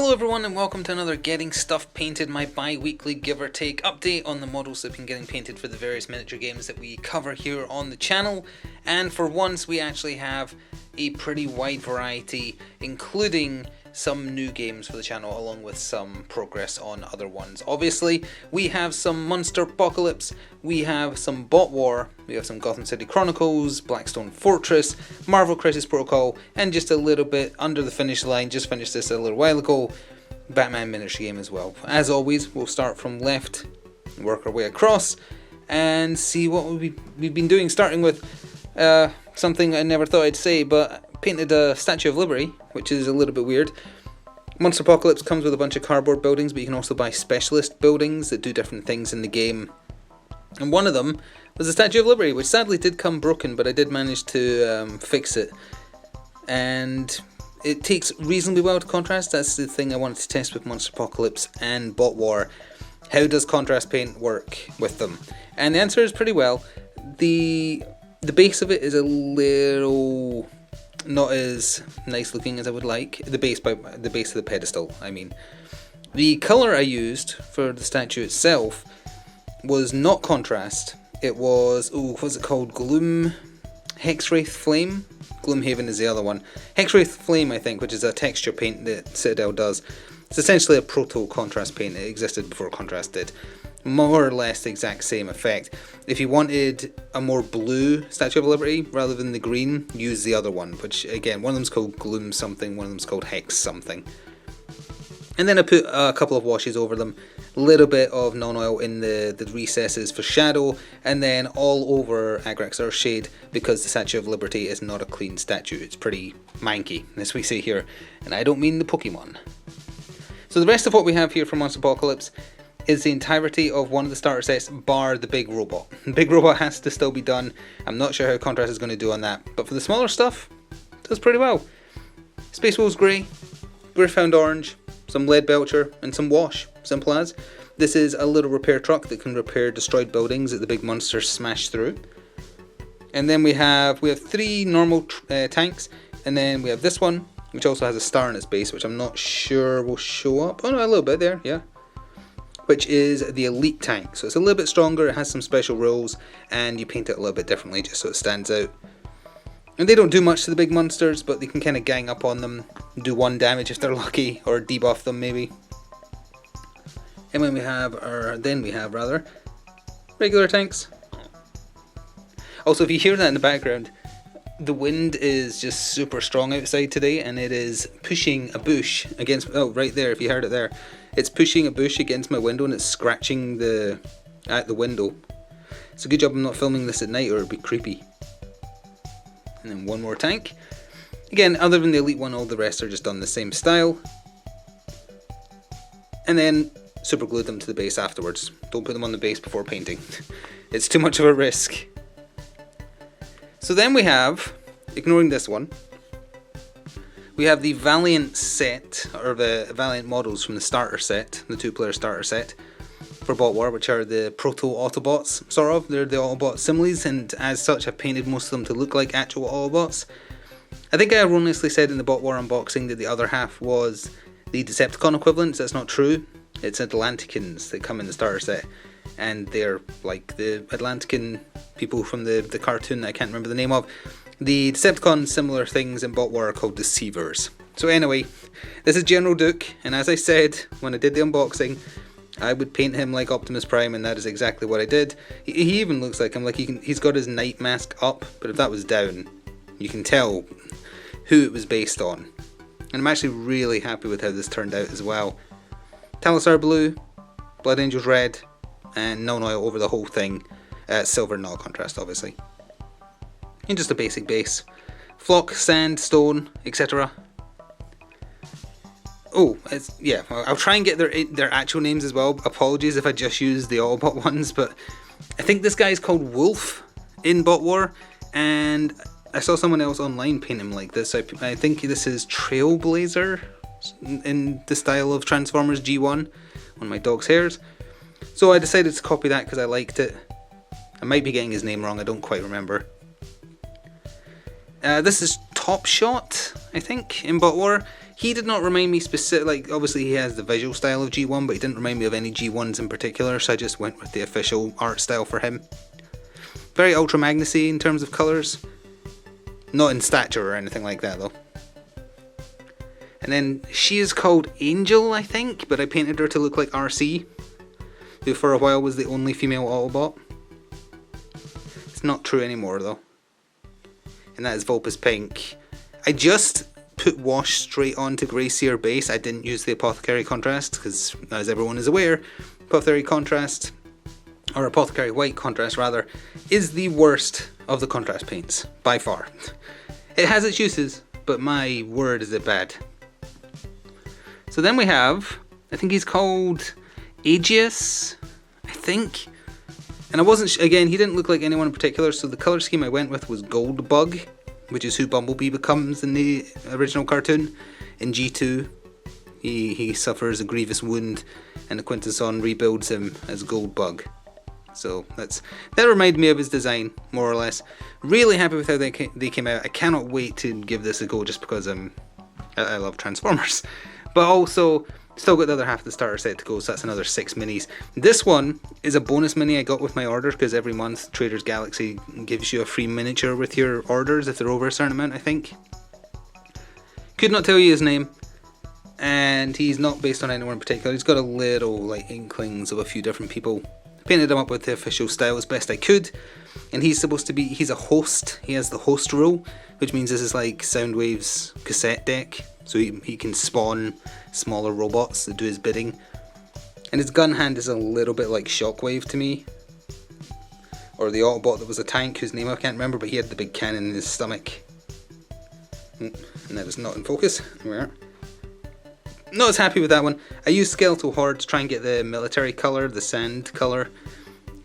Hello everyone and welcome to another Getting Stuff Painted, my bi-weekly give or take update on the models that have been getting painted for the various miniature games that we cover here on the channel. And for once we actually have a pretty wide variety, including some new games for the channel along with some progress on other ones. Obviously we have some Monsterpocalypse, we have some Bot War, we have some Gotham City Chronicles, Blackstone Fortress, Marvel Crisis Protocol, and just a little bit under the finish line, just finished this a little while ago, Batman miniature game as well. As always, we'll start from left, work our way across, and see what we've been doing, starting with something I never thought I'd say, but painted a Statue of Liberty, which is a little bit weird. Monsterpocalypse comes with a bunch of cardboard buildings, but you can also buy specialist buildings that do different things in the game. And one of them was the Statue of Liberty, which sadly did come broken, but I did manage to fix it. And it takes reasonably well to contrast. That's the thing I wanted to test with Monsterpocalypse and Bot War. How does contrast paint work with them? And the answer is pretty well. The base of it is a little not as nice looking as I would like. The base of the pedestal, I mean. The colour I used for the statue itself was not contrast. It was, what was it called? Hexwraith Flame? Gloomhaven is the other one. Hexwraith Flame, I think, which is a texture paint that Citadel does. It's essentially a proto-contrast paint. It existed before contrast did. More or less the exact same effect. If you wanted a more blue Statue of Liberty rather than the green, use the other one, which again, one of them's called Gloom something, one of them's called Hex something. And then I put a couple of washes over them, a little bit of non-oil in the recesses for shadow, and then all over Agrax Earthshade, because the Statue of Liberty is not a clean statue. It's pretty manky, as we say here, and I don't mean the Pokemon. So the rest of what we have here from Monsterpocalypse is the entirety of one of the starter sets, bar the big robot. The big robot has to still be done. I'm not sure how contrast is going to do on that, but for the smaller stuff, it does pretty well. Space Wolves Grey, Gryph-hound Orange, some Lead Belcher, and some Wash, simple as. This is a little repair truck that can repair destroyed buildings that the big monsters smash through. And then we have three normal tanks, and then we have this one, which also has a star in its base, which I'm not sure will show up. Oh no, a little bit there, yeah. Which is the elite tank. So it's a little bit stronger, it has some special rules, and you paint it a little bit differently just so it stands out. And they don't do much to the big monsters, but they can kind of gang up on them, do 1 damage if they're lucky, or debuff them maybe. And then we have regular tanks. Also, if you hear that in the background, the wind is just super strong outside today, and it is pushing a bush against, oh right there, if you heard it there. It's pushing a bush against my window and it's scratching at the window. It's a good job I'm not filming this at night or it'd be creepy. And then one more tank. Again, other than the elite one, all the rest are just done the same style. And then super glued them to the base afterwards. Don't put them on the base before painting. It's too much of a risk. So then we have, ignoring this one, we have the Valiant set, or the Valiant models from the starter set, the 2-player starter set for Bot War, which are the proto-Autobots, sort of. They're the Autobot similes, and as such I've painted most of them to look like actual Autobots. I think I erroneously said in the Bot War unboxing that the other half was the Decepticon equivalents. That's not true. It's Atlanticans that come in the starter set, and they're like the Atlantican people from the cartoon that I can't remember the name of. The Decepticon similar things in Bot War are called Deceivers. So anyway, this is General Duke, and as I said when I did the unboxing, I would paint him like Optimus Prime, and that is exactly what I did. He even looks like him, like he's got his night mask up, but if that was down, you can tell who it was based on. And I'm actually really happy with how this turned out as well. Talisar blue, Blood Angels red, and non-oil over the whole thing. Silver null contrast, obviously. And just a basic base. Flock, sand, stone, etc. Oh, yeah, I'll try and get their actual names as well. Apologies if I just use the Autobot ones, but I think this guy is called Wolf in Bot War, and I saw someone else online paint him like this. I think this is Trailblazer in the style of Transformers G1, one of my dog's hairs. So I decided to copy that because I liked it. I might be getting his name wrong, I don't quite remember. This is Top Shot, I think, in Bot War. He did not remind me specific, like obviously he has the visual style of G1, but he didn't remind me of any G1s in particular, so I just went with the official art style for him. Very Ultra Magnus-y in terms of colours. Not in stature or anything like that though. And then she is called Angel, I think, but I painted her to look like RC, who for a while was the only female Autobot. It's not true anymore though. And that is Vulpus Pink. I just put wash straight onto Greyseer base. I didn't use the Apothecary contrast because, as everyone is aware, Apothecary contrast, or Apothecary white contrast rather, is the worst of the contrast paints, by far. It has its uses, but my word is it bad. So then we have, I think he's called Aegeus, I think. And I wasn't, again, he didn't look like anyone in particular, so the colour scheme I went with was Gold Bug, which is who Bumblebee becomes in the original cartoon. In G2, he suffers a grievous wound, and the Quintesson rebuilds him as Gold Bug. So that reminded me of his design, more or less. Really happy with how they came out. I cannot wait to give this a go, just because I love Transformers. But also, still got the other half of the starter set to go, so that's another 6 minis. This one is a bonus mini I got with my order, because every month Traders Galaxy gives you a free miniature with your orders if they're over a certain amount, I think. Could not tell you his name, and he's not based on anyone in particular. He's got a little like inklings of a few different people. Painted him up with the official style as best I could, and he's supposed to be, he's a host. He has the host rule, which means this is like Soundwave's cassette deck. So he can spawn smaller robots that do his bidding. And his gun hand is a little bit like Shockwave to me. Or the Autobot that was a tank, whose name I can't remember, but he had the big cannon in his stomach. And that is not in focus. There we are. Not as happy with that one. I used Skeletal Horde to try and get the military colour, the sand colour.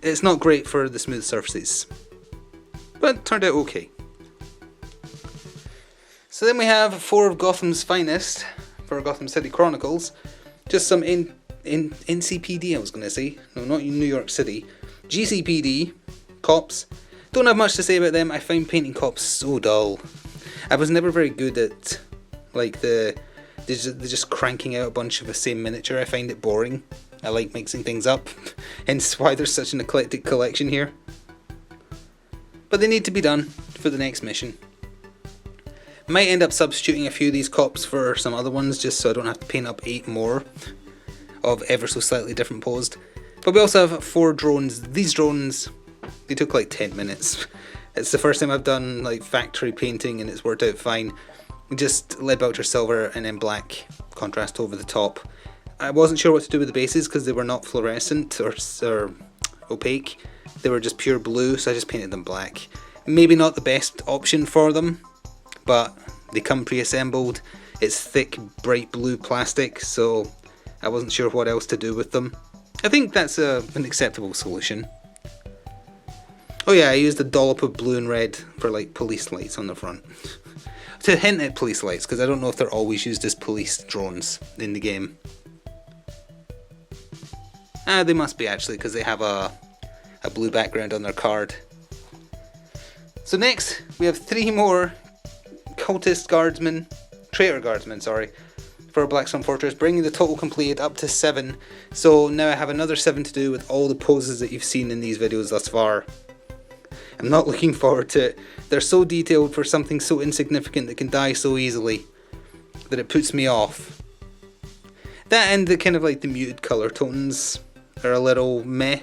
It's not great for the smooth surfaces, but turned out okay. So then we have 4 of Gotham's finest for Gotham City Chronicles. Just some NCPD, I was going to say. No, not New York City. GCPD, cops. Don't have much to say about them. I find painting cops so dull. I was never very good at, like, they're just cranking out a bunch of the same miniature. I find it boring. I like mixing things up. Hence why there's such an eclectic collection here. But they need to be done for the next mission. Might end up substituting a few of these cops for some other ones, just so I don't have to paint up 8 more of ever so slightly different posed. But we also have 4 drones. These drones, they took like 10 minutes. It's the first time I've done like factory painting and it's worked out fine. Just lead belcher silver and then black contrast over the top. I wasn't sure what to do with the bases because they were not fluorescent or opaque. They were just pure blue, so I just painted them black. Maybe not the best option for them, but they come pre-assembled. It's thick, bright blue plastic, so I wasn't sure what else to do with them. I think that's an acceptable solution. Oh yeah, I used a dollop of blue and red for like police lights on the front. To hint at police lights, because I don't know if they're always used as police drones in the game. They must be actually, because they have a blue background on their card. So next, we have 3 more Cultist Guardsmen, Traitor Guardsmen, sorry, for Black Sun Fortress, bringing the total completed up to 7. So now I have another 7 to do with all the poses that you've seen in these videos thus far. I'm not looking forward to it. They're so detailed for something so insignificant that can die so easily that it puts me off. That and the kind of like the muted colour tones are a little meh.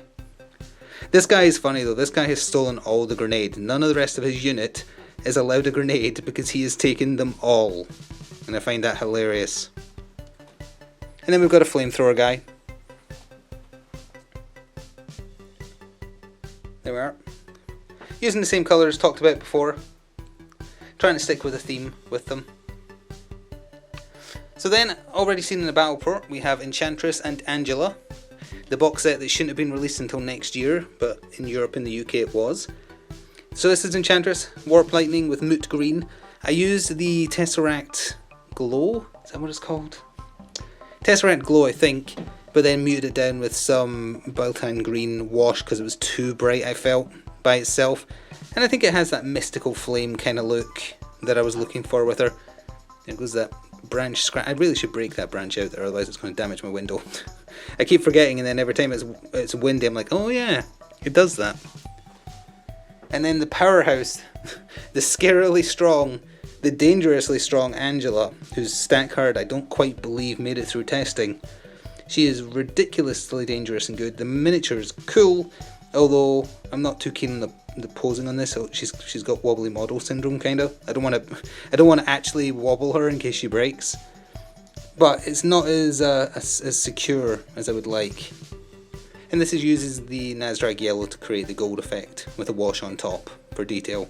This guy is funny though. This guy has stolen all the grenade. None of the rest of his unit is allowed a grenade because he has taken them all. And I find that hilarious. And then we've got a flamethrower guy. There we are. Using the same colours talked about before. Trying to stick with a theme with them. So then, already seen in the battle port, we have Enchantress and Angela. The box set that shouldn't have been released until next year, but in Europe and the UK it was. So this is Enchantress, Warp Lightning with Moot Green. I used the Tesseract Glow, is that what it's called? Tesseract Glow I think, but then muted it down with some Baltan Green wash because it was too bright I felt by itself. And I think it has that mystical flame kind of look that I was looking for with her. It was that branch scratch. I really should break that branch out there, otherwise it's going to damage my window. I keep forgetting, and then every time it's windy, I'm like, oh yeah, it does that. And then the powerhouse, the scarily strong, the dangerously strong Angela, whose stat card I don't quite believe made it through testing. She is ridiculously dangerous and good. The miniature is cool, although I'm not too keen on the posing on this. So she's got wobbly model syndrome, kind of. I don't want to actually wobble her in case she breaks, but it's not as secure as I would like. And this uses the Nasdaq yellow to create the gold effect with a wash on top for detail.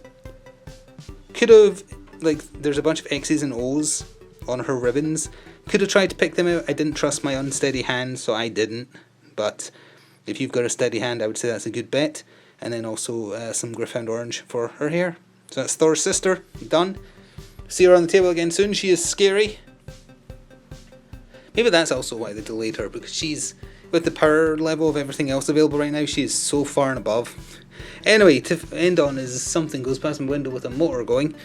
Could have, like, there's a bunch of X's and O's on her ribbons. Could have tried to pick them out. I didn't trust my unsteady hand, so I didn't. But if you've got a steady hand, I would say that's a good bet. And then also some Gryph-hound Orange for her hair. So that's Thor's sister, done. See her on the table again soon. She is scary. Maybe that's also why they delayed her, because she's, with the power level of everything else available right now, she is so far and above. Anyway, to end on is something goes past my window with a motor going.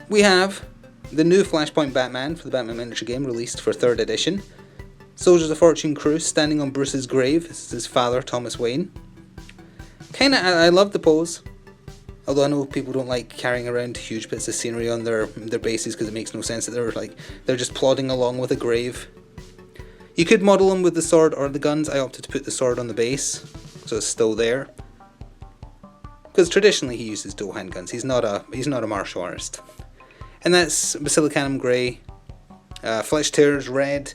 We have the new Flashpoint Batman for the Batman miniature game released for 3rd edition. Soldiers of Fortune crew standing on Bruce's grave. This is his father, Thomas Wayne. I love the pose. Although I know people don't like carrying around huge bits of scenery on their bases because it makes no sense that they're just plodding along with a grave. You could model him with the sword or the guns. I opted to put the sword on the base, so it's still there. Because traditionally he uses dual handguns. He's not a martial artist. And that's Basilicanum grey, Flesh Tears red,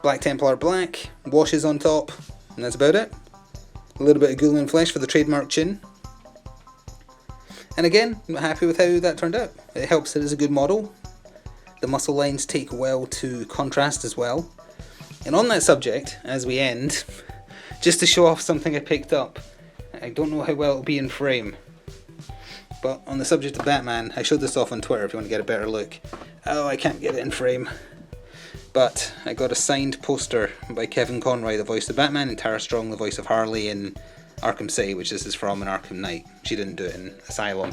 Black Templar black, washes on top, and that's about it. A little bit of Ghoulian flesh for the trademark chin. And again, I'm happy with how that turned out. It helps that it's a good model. The muscle lines take well to contrast as well. And on that subject, as we end, just to show off something I picked up, I don't know how well it'll be in frame, but on the subject of Batman, I showed this off on Twitter if you want to get a better look. Oh, I can't get it in frame. But I got a signed poster by Kevin Conroy, the voice of Batman, and Tara Strong, the voice of Harley in Arkham City, which this is from in Arkham Knight. She didn't do it in Asylum.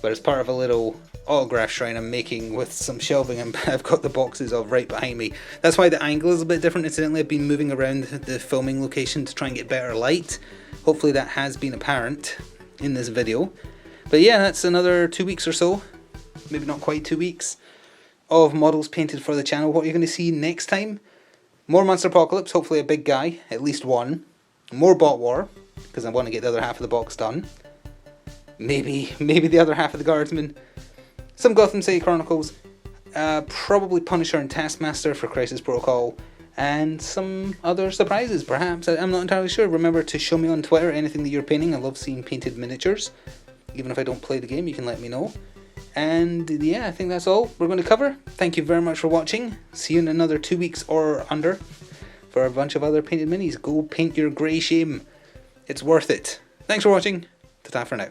But as part of a little autograph shrine I'm making with some shelving I've got the boxes of right behind me. That's why the angle is a bit different. Incidentally, I've been moving around the filming location to try and get better light. Hopefully that has been apparent in this video. But yeah, that's another 2 weeks or so, maybe not quite 2 weeks, of models painted for the channel. What you're going to see next time, more Monsterpocalypse, hopefully a big guy, at least one. More Bot War, because I want to get the other half of the box done. Maybe the other half of the Guardsman. Some Gotham City Chronicles, probably Punisher and Taskmaster for Crisis Protocol, and some other surprises perhaps. I'm not entirely sure. Remember to show me on Twitter anything that you're painting. I love seeing painted miniatures. Even if I don't play the game, you can let me know. And yeah, I think that's all we're going to cover. Thank you very much for watching. See you in another 2 weeks or under for a bunch of other painted minis. Go paint your grey shame. It's worth it. Thanks for watching. Ta-ta for now.